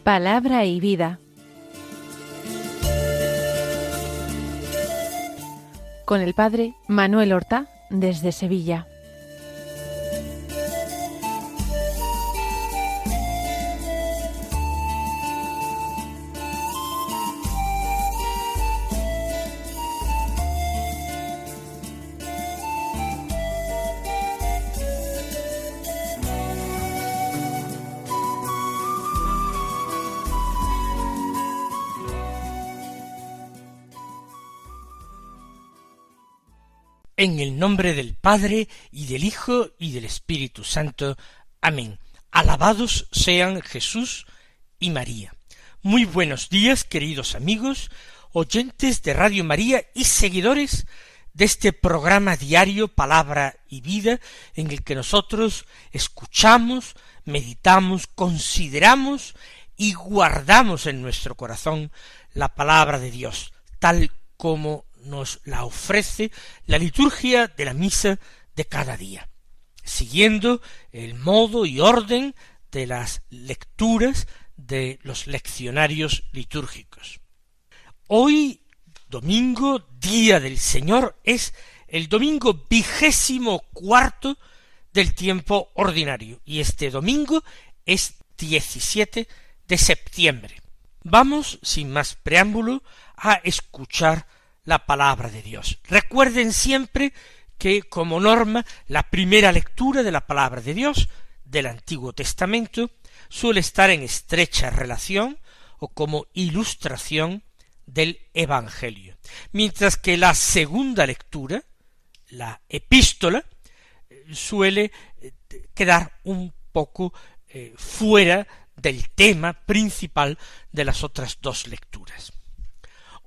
Palabra y vida. Con el padre Manuel Horta, desde Sevilla. En el nombre del Padre, y del Hijo, y del Espíritu Santo. Amén. Alabados sean Jesús y María. Muy buenos días, queridos amigos, oyentes de Radio María y seguidores de este programa diario Palabra y Vida, en el que nosotros escuchamos, meditamos, consideramos y guardamos en nuestro corazón la palabra de Dios, tal como nos la ofrece la liturgia de la misa de cada día, siguiendo el modo y orden de las lecturas de los leccionarios litúrgicos. Hoy, domingo, día del Señor, es el domingo 24 del tiempo ordinario, y este domingo es 17 de septiembre. Vamos, sin más preámbulo, a escuchar la palabra de Dios. Recuerden siempre que, como norma, la primera lectura de la palabra de Dios del Antiguo Testamento suele estar en estrecha relación o como ilustración del Evangelio, mientras que la segunda lectura, la epístola, suele quedar un poco fuera del tema principal de las otras dos lecturas.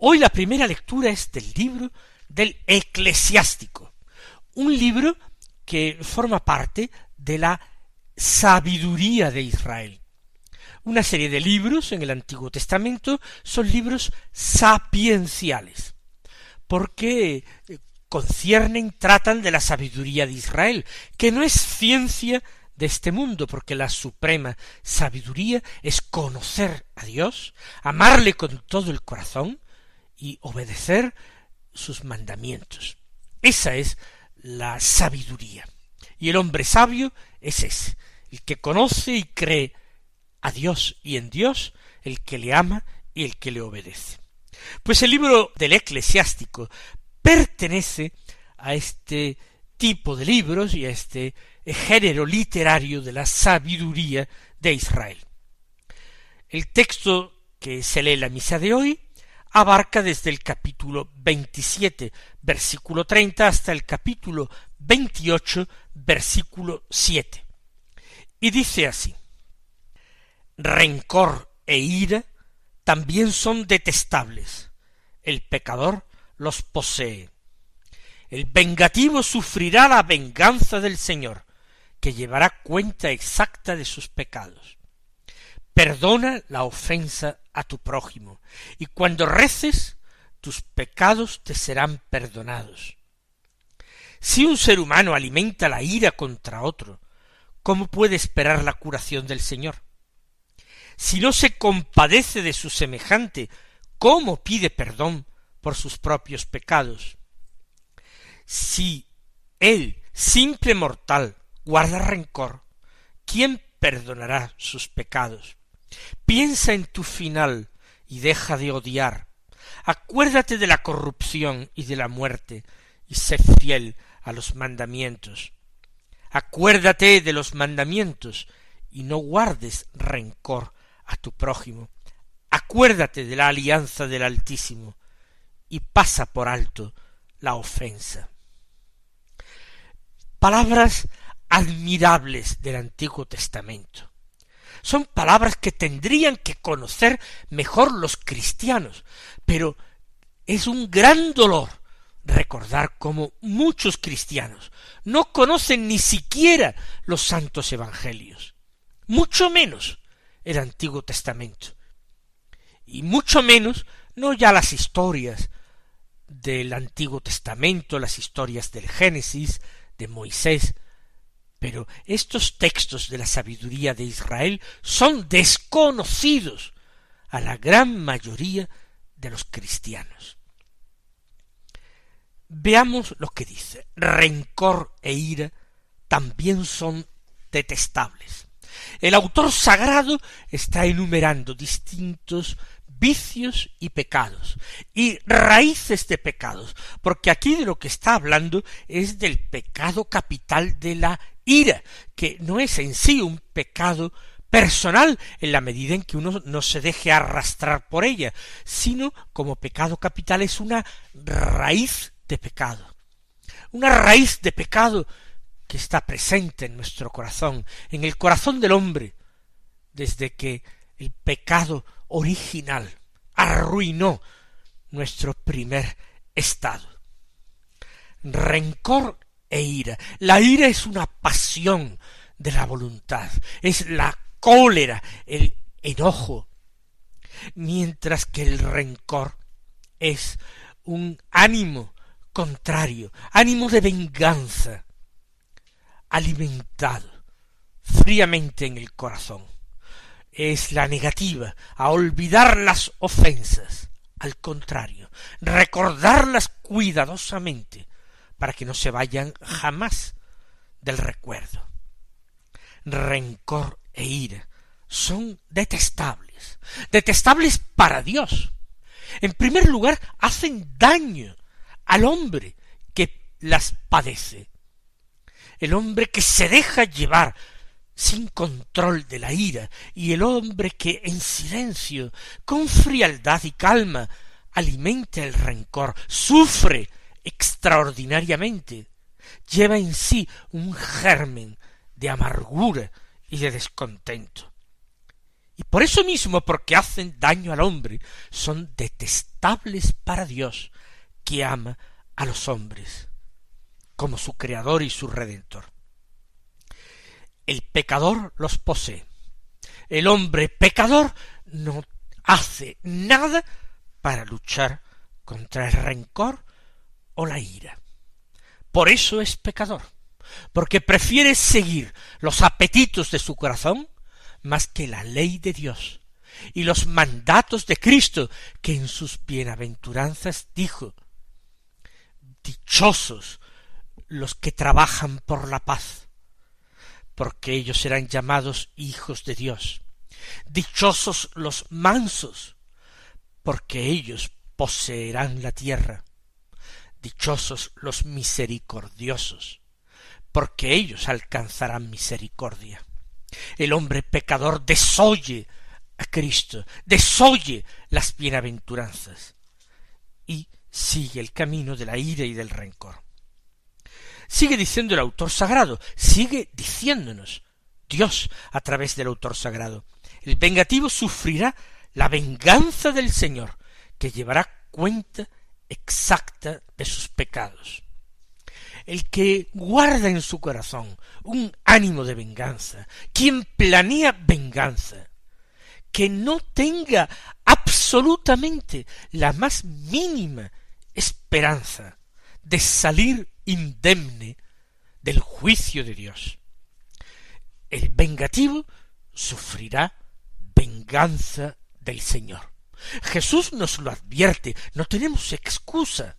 Hoy la primera lectura es del libro del Eclesiástico, un libro que forma parte de la sabiduría de Israel. Una serie de libros en el Antiguo Testamento son libros sapienciales, porque tratan de la sabiduría de Israel, que no es ciencia de este mundo, porque la suprema sabiduría es conocer a Dios, amarle con todo el corazón y obedecer sus mandamientos. Esa es la sabiduría. Y el hombre sabio es ese, el que conoce y cree a Dios y en Dios, el que le ama y el que le obedece. Pues el libro del Eclesiástico pertenece a este tipo de libros y a este género literario de la sabiduría de Israel. El texto que se lee en la misa de hoy abarca desde el capítulo 27, versículo 30, hasta el capítulo 28, versículo 7. Y dice así: rencor e ira también son detestables, el pecador los posee. El vengativo sufrirá la venganza del Señor, que llevará cuenta exacta de sus pecados. Perdona la ofensa a tu prójimo, y cuando reces, tus pecados te serán perdonados. Si un ser humano alimenta la ira contra otro, ¿cómo puede esperar la curación del Señor? Si no se compadece de su semejante, ¿cómo pide perdón por sus propios pecados? Si él, simple mortal, guarda rencor, ¿quién perdonará sus pecados? Piensa en tu final y deja de odiar. Acuérdate de la corrupción y de la muerte, y sé fiel a los mandamientos. Acuérdate de los mandamientos, y no guardes rencor a tu prójimo. Acuérdate de la alianza del Altísimo, y pasa por alto la ofensa. Palabras admirables del Antiguo Testamento. Son palabras que tendrían que conocer mejor los cristianos, pero es un gran dolor recordar cómo muchos cristianos no conocen ni siquiera los santos evangelios, mucho menos el Antiguo Testamento, y mucho menos no ya las historias del Antiguo Testamento, las historias del Génesis, de Moisés, Pero estos textos de la sabiduría de Israel son desconocidos a la gran mayoría de los cristianos. Veamos lo que dice. Rencor e ira también son detestables. El autor sagrado está enumerando distintos vicios y pecados, y raíces de pecados, porque aquí de lo que está hablando es del pecado capital de la ira, que no es en sí un pecado personal en la medida en que uno no se deje arrastrar por ella, sino como pecado capital es una raíz de pecado. Una raíz de pecado que está presente en nuestro corazón, en el corazón del hombre, desde que el pecado original arruinó nuestro primer estado. Rencor e ira. La ira es una pasión de la voluntad, es la cólera, el enojo, mientras que el rencor es un ánimo contrario, ánimo de venganza, alimentado fríamente en el corazón. Es la negativa a olvidar las ofensas, al contrario, recordarlas cuidadosamente para que no se vayan jamás del recuerdo. Rencor e ira son detestables, detestables para Dios. En primer lugar, hacen daño al hombre que las padece. El hombre que se deja llevar sin control de la ira, y el hombre que en silencio, con frialdad y calma, alimenta el rencor, sufre extraordinariamente, lleva en sí un germen de amargura y de descontento. Y por eso mismo, porque hacen daño al hombre, son detestables para Dios, que ama a los hombres como su creador y su redentor. El pecador los posee. El hombre pecador no hace nada para luchar contra el rencor o la ira. Por eso es pecador, porque prefiere seguir los apetitos de su corazón más que la ley de Dios y los mandatos de Cristo, que en sus bienaventuranzas dijo: dichosos los que trabajan por la paz, porque ellos serán llamados hijos de Dios. Dichosos los mansos, porque ellos poseerán la tierra. Dichosos los misericordiosos, porque ellos alcanzarán misericordia. El hombre pecador desoye a Cristo, desoye las bienaventuranzas y sigue el camino de la ira y del rencor. Sigue diciendo el autor sagrado, sigue diciéndonos Dios a través del autor sagrado: el vengativo sufrirá la venganza del Señor, que llevará cuenta exacta de sus pecados. El que guarda en su corazón un ánimo de venganza, quien planea venganza, que no tenga absolutamente la más mínima esperanza de salir indemne del juicio de Dios. El vengativo sufrirá venganza del Señor. Jesús nos lo advierte, no tenemos excusa.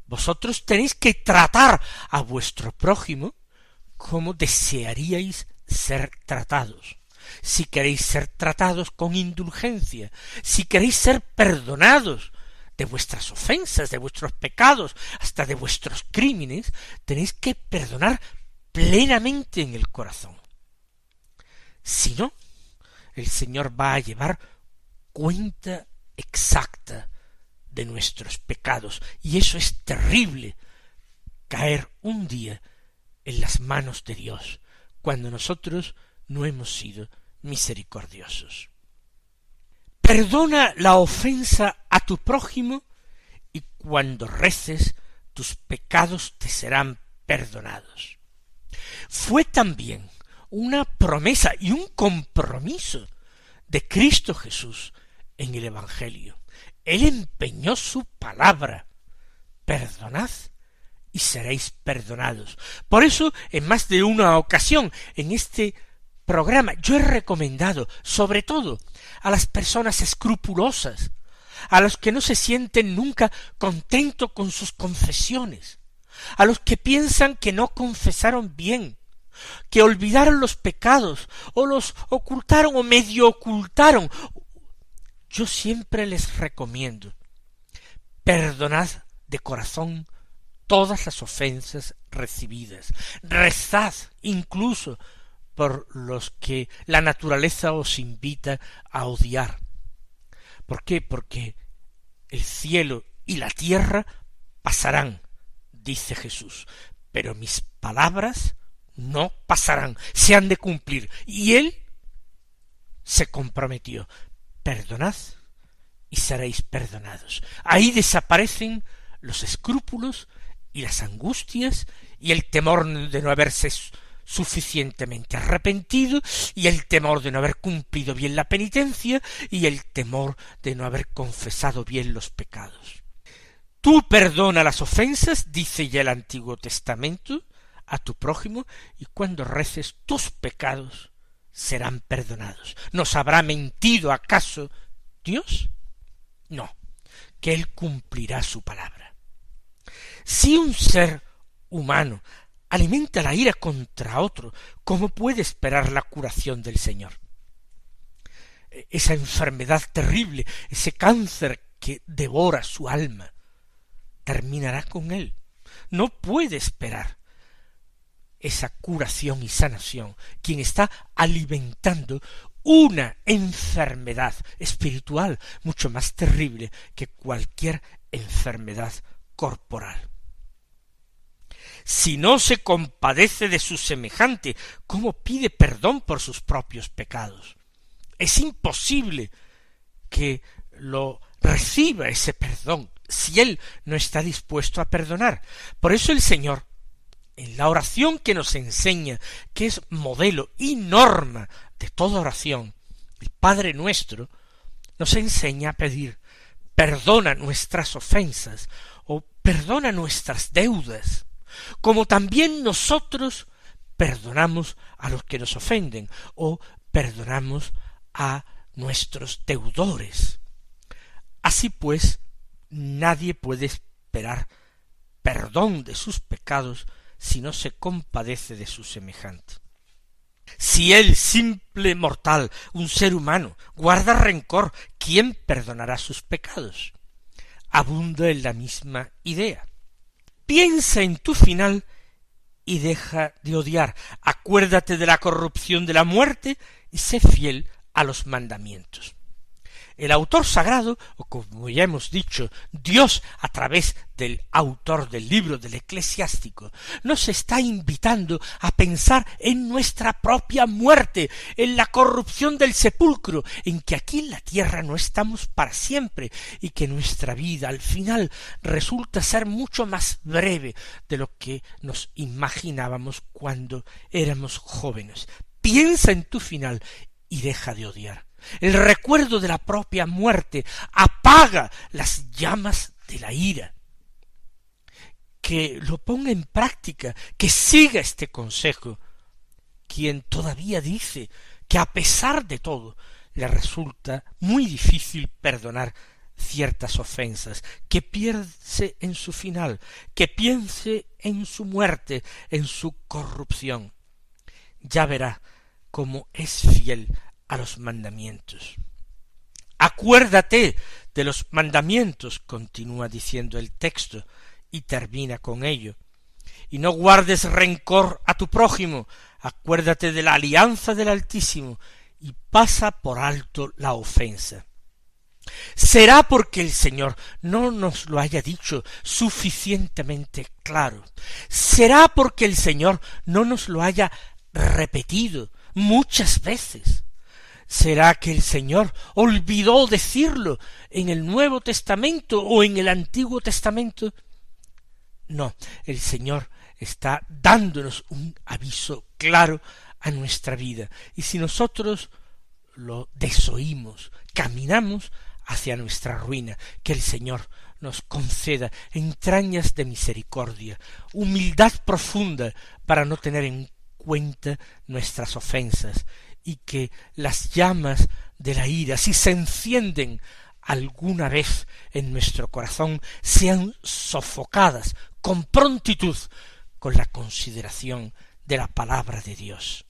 Vosotros tenéis que tratar a vuestro prójimo como desearíais ser tratados. Si queréis ser tratados con indulgencia, si queréis ser perdonados de vuestras ofensas, de vuestros pecados, hasta de vuestros crímenes, tenéis que perdonar plenamente en el corazón. Si no, el Señor va a llevar cuenta exacta de nuestros pecados, y eso es terrible, caer un día en las manos de Dios, cuando nosotros no hemos sido misericordiosos. Perdona la ofensa a tu prójimo, y cuando reces, tus pecados te serán perdonados. Fue también una promesa y un compromiso de Cristo Jesús en el Evangelio. Él empeñó su palabra: perdonad y seréis perdonados. Por eso, en más de una ocasión, en este programa, yo he recomendado, sobre todo, a las personas escrupulosas, a los que no se sienten nunca contentos con sus confesiones, a los que piensan que no confesaron bien, que olvidaron los pecados, o los ocultaron o medio ocultaron. Yo siempre les recomiendo, perdonad de corazón todas las ofensas recibidas, rezad incluso por los que la naturaleza os invita a odiar. ¿Por qué? Porque el cielo y la tierra pasarán, dice Jesús, pero mis palabras no pasarán, se han de cumplir. Y él se comprometió, perdonad y seréis perdonados. Ahí desaparecen los escrúpulos y las angustias y el temor de no haberse suficientemente arrepentido y el temor de no haber cumplido bien la penitencia y el temor de no haber confesado bien los pecados. Tú perdona las ofensas, dice ya el Antiguo Testamento, a tu prójimo, y cuando reces tus pecados serán perdonados. ¿Nos habrá mentido acaso Dios? No, que Él cumplirá su palabra. Si un ser humano alimenta la ira contra otro, ¿cómo puede esperar la curación del Señor? Esa enfermedad terrible, ese cáncer que devora su alma, terminará con él. No puede esperar esa curación y sanación quien está alimentando una enfermedad espiritual mucho más terrible que cualquier enfermedad corporal. Si no se compadece de su semejante, ¿cómo pide perdón por sus propios pecados? Es imposible que lo reciba ese perdón si él no está dispuesto a perdonar. Por eso el Señor, en la oración que nos enseña, que es modelo y norma de toda oración, el Padre Nuestro, nos enseña a pedir, perdona nuestras ofensas, o perdona nuestras deudas, como también nosotros perdonamos a los que nos ofenden, o perdonamos a nuestros deudores. Así pues, nadie puede esperar perdón de sus pecados si no se compadece de su semejante. Si el simple mortal, un ser humano, guarda rencor, ¿quién perdonará sus pecados? Abunda en la misma idea. Piensa en tu final y deja de odiar. Acuérdate de la corrupción de la muerte y sé fiel a los mandamientos. El autor sagrado, o como ya hemos dicho, Dios a través del autor del libro del Eclesiástico, nos está invitando a pensar en nuestra propia muerte, en la corrupción del sepulcro, en que aquí en la tierra no estamos para siempre y que nuestra vida al final resulta ser mucho más breve de lo que nos imaginábamos cuando éramos jóvenes. Piensa en tu final y deja de odiar. El recuerdo de la propia muerte apaga las llamas de la ira. Que lo ponga en práctica, que siga este consejo, quien todavía dice que a pesar de todo le resulta muy difícil perdonar ciertas ofensas, que piense en su final, que piense en su muerte, en su corrupción. Ya verá cómo es fiel a los mandamientos. Acuérdate de los mandamientos, continúa diciendo el texto, y termina con ello. Y no guardes rencor a tu prójimo, acuérdate de la alianza del Altísimo, y pasa por alto la ofensa. ¿Será porque el Señor no nos lo haya dicho suficientemente claro? ¿Será porque el Señor no nos lo haya repetido muchas veces? ¿Será que el Señor olvidó decirlo en el Nuevo Testamento o en el Antiguo Testamento? No, el Señor está dándonos un aviso claro a nuestra vida, y si nosotros lo desoímos, caminamos hacia nuestra ruina. Que el Señor nos conceda entrañas de misericordia, humildad profunda para no tener en cuenta nuestras ofensas, y que las llamas de la ira, si se encienden alguna vez en nuestro corazón, sean sofocadas con prontitud con la consideración de la palabra de Dios.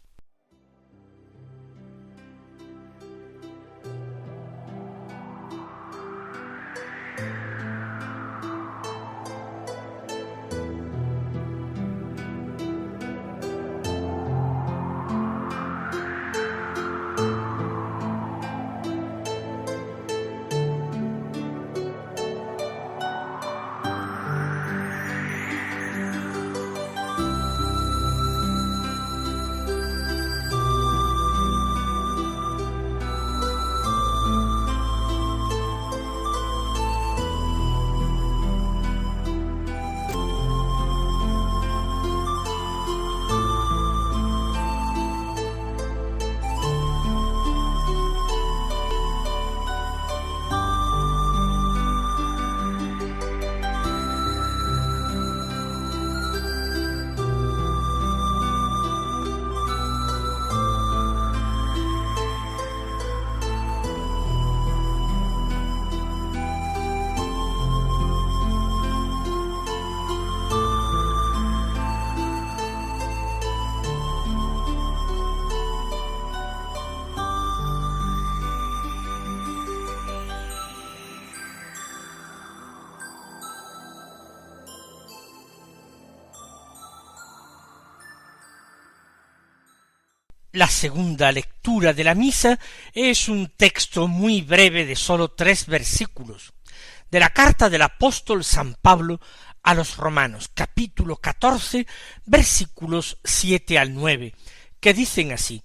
La segunda lectura de la misa es un texto muy breve de sólo 3 versículos, de la carta del apóstol San Pablo a los Romanos, capítulo 14, versículos 7 al 9, que dicen así: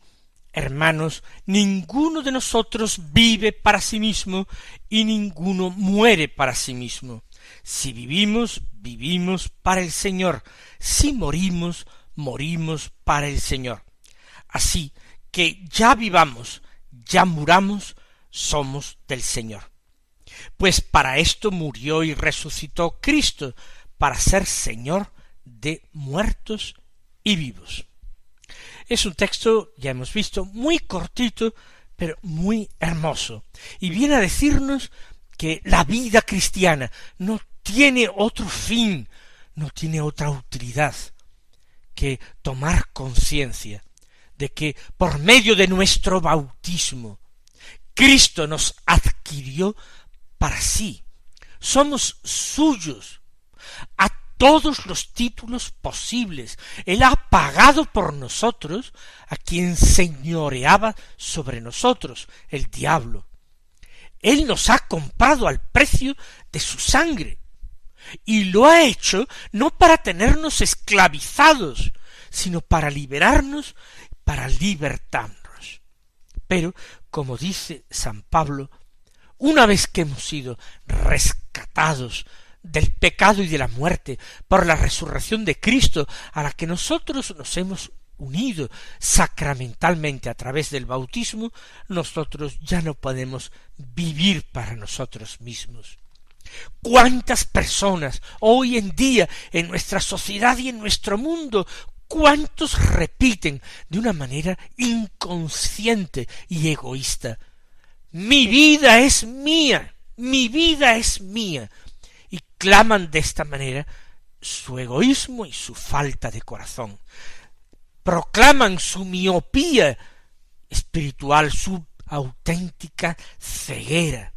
Hermanos, ninguno de nosotros vive para sí mismo, y ninguno muere para sí mismo. Si vivimos, vivimos para el Señor; si morimos, morimos para el Señor. Así que ya vivamos, ya muramos, somos del Señor. Pues para esto murió y resucitó Cristo, para ser Señor de muertos y vivos. Es un texto, ya hemos visto, muy cortito, pero muy hermoso, y viene a decirnos que la vida cristiana no tiene otro fin, no tiene otra utilidad que tomar conciencia de que por medio de nuestro bautismo Cristo nos adquirió para sí. Somos suyos a todos los títulos posibles. Él ha pagado por nosotros a quien señoreaba sobre nosotros, el diablo. Él nos ha comprado al precio de su sangre, y lo ha hecho no para tenernos esclavizados, sino para liberarnos, para libertarnos. Pero, como dice San Pablo, una vez que hemos sido rescatados del pecado y de la muerte por la resurrección de Cristo, a la que nosotros nos hemos unido sacramentalmente a través del bautismo, nosotros ya no podemos vivir para nosotros mismos. ¿Cuántas personas hoy en día en nuestra sociedad y en nuestro mundo, cuántos repiten de una manera inconsciente y egoísta: mi vida es mía, mi vida es mía, y claman de esta manera su egoísmo y su falta de corazón? Proclaman su miopía espiritual, su auténtica ceguera.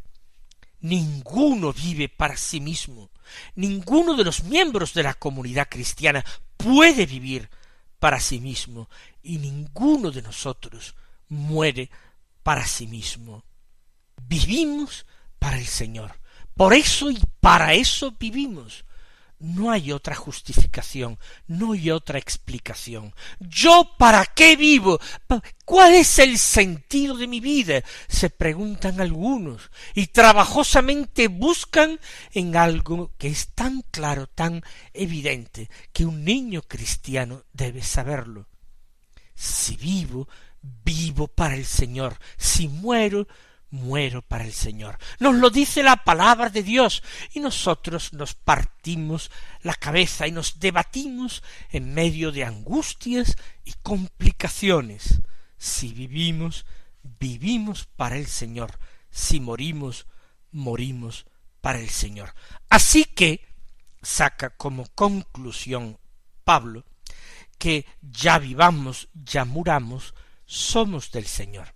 Ninguno vive para sí mismo. Ninguno de los miembros de la comunidad cristiana puede vivir para sí mismo, y ninguno de nosotros muere para sí mismo. Vivimos para el Señor. Por eso y para eso vivimos. No hay otra justificación, no hay otra explicación. ¿Yo para qué vivo? ¿Cuál es el sentido de mi vida?, se preguntan algunos, y trabajosamente buscan en algo que es tan claro, tan evidente, que un niño cristiano debe saberlo. Si vivo, vivo para el Señor. Si muero, muero para el Señor. Nos lo dice la palabra de Dios, y nosotros nos partimos la cabeza y nos debatimos en medio de angustias y complicaciones. Si vivimos, vivimos para el Señor. Si morimos, morimos para el Señor. Así que saca como conclusión Pablo que ya vivamos, ya muramos, somos del Señor.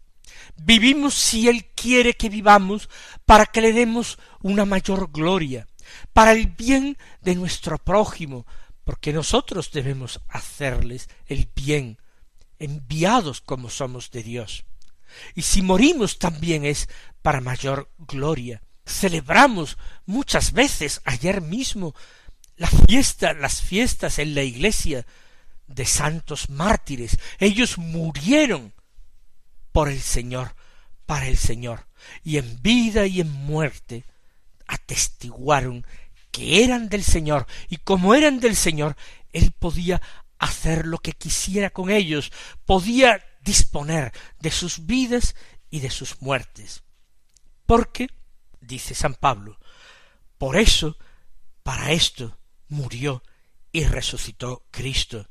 Vivimos si Él quiere que vivamos, para que le demos una mayor gloria, para el bien de nuestro prójimo, porque nosotros debemos hacerles el bien, enviados como somos de Dios. Y si morimos también es para mayor gloria. Celebramos muchas veces, ayer mismo, las fiestas en la iglesia de santos mártires. Ellos murieron por el Señor, para el Señor, y en vida y en muerte atestiguaron que eran del Señor, y como eran del Señor, Él podía hacer lo que quisiera con ellos, podía disponer de sus vidas y de sus muertes. Porque, dice San Pablo, por eso, para esto, murió y resucitó Cristo,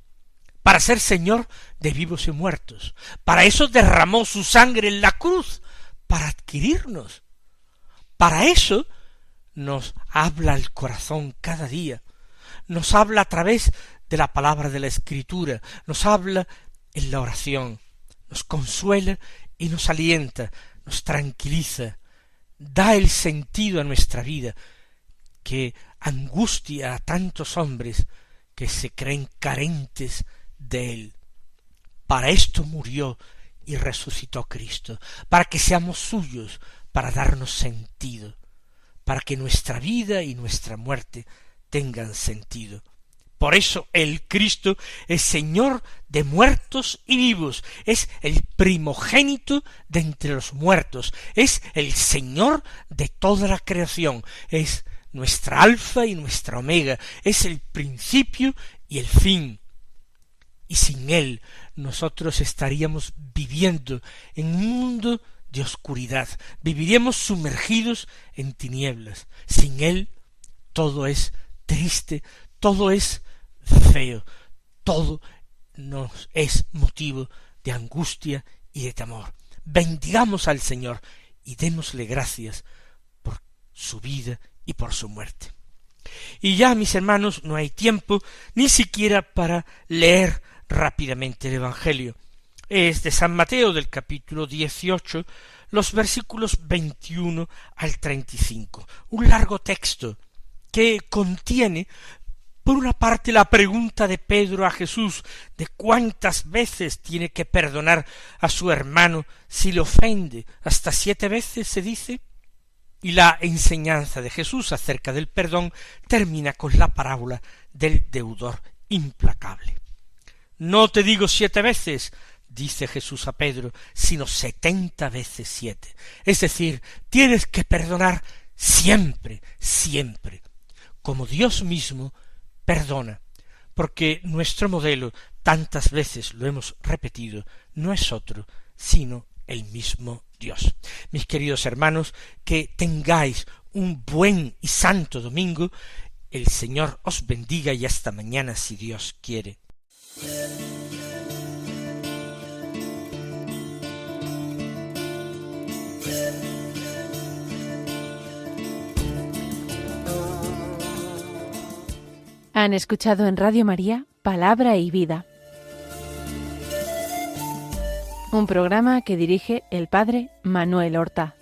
para ser Señor de vivos y muertos. Para eso derramó su sangre en la cruz, para adquirirnos. Para eso nos habla el corazón cada día, nos habla a través de la palabra de la Escritura, nos habla en la oración, nos consuela y nos alienta, nos tranquiliza, da el sentido a nuestra vida, que angustia a tantos hombres que se creen carentes de Él. Para esto murió y resucitó Cristo, para que seamos suyos, para darnos sentido, para que nuestra vida y nuestra muerte tengan sentido. Por eso el Cristo es Señor de muertos y vivos, es el primogénito de entre los muertos, es el Señor de toda la creación, es nuestra alfa y nuestra omega, es el principio y el fin. Y sin Él nosotros estaríamos viviendo en un mundo de oscuridad, viviríamos sumergidos en tinieblas. Sin Él todo es triste, todo es feo, todo nos es motivo de angustia y de temor. Bendigamos al Señor y démosle gracias por su vida y por su muerte. Y ya, mis hermanos, no hay tiempo ni siquiera para leer rápidamente el Evangelio. Es de San Mateo, del capítulo 18, los versículos 21 al 35. Un largo texto que contiene, por una parte, la pregunta de Pedro a Jesús de cuántas veces tiene que perdonar a su hermano si le ofende. ¿Hasta 7 veces se dice? Y la enseñanza de Jesús acerca del perdón termina con la parábola del deudor implacable. No te digo 7 veces, dice Jesús a Pedro, sino 70 veces 7. Es decir, tienes que perdonar siempre, siempre, como Dios mismo perdona, porque nuestro modelo, tantas veces lo hemos repetido, no es otro, sino el mismo Dios. Mis queridos hermanos, que tengáis un buen y santo domingo. El Señor os bendiga y hasta mañana si Dios quiere. Han escuchado en Radio María Palabra y Vida, un programa que dirige el Padre Manuel Horta.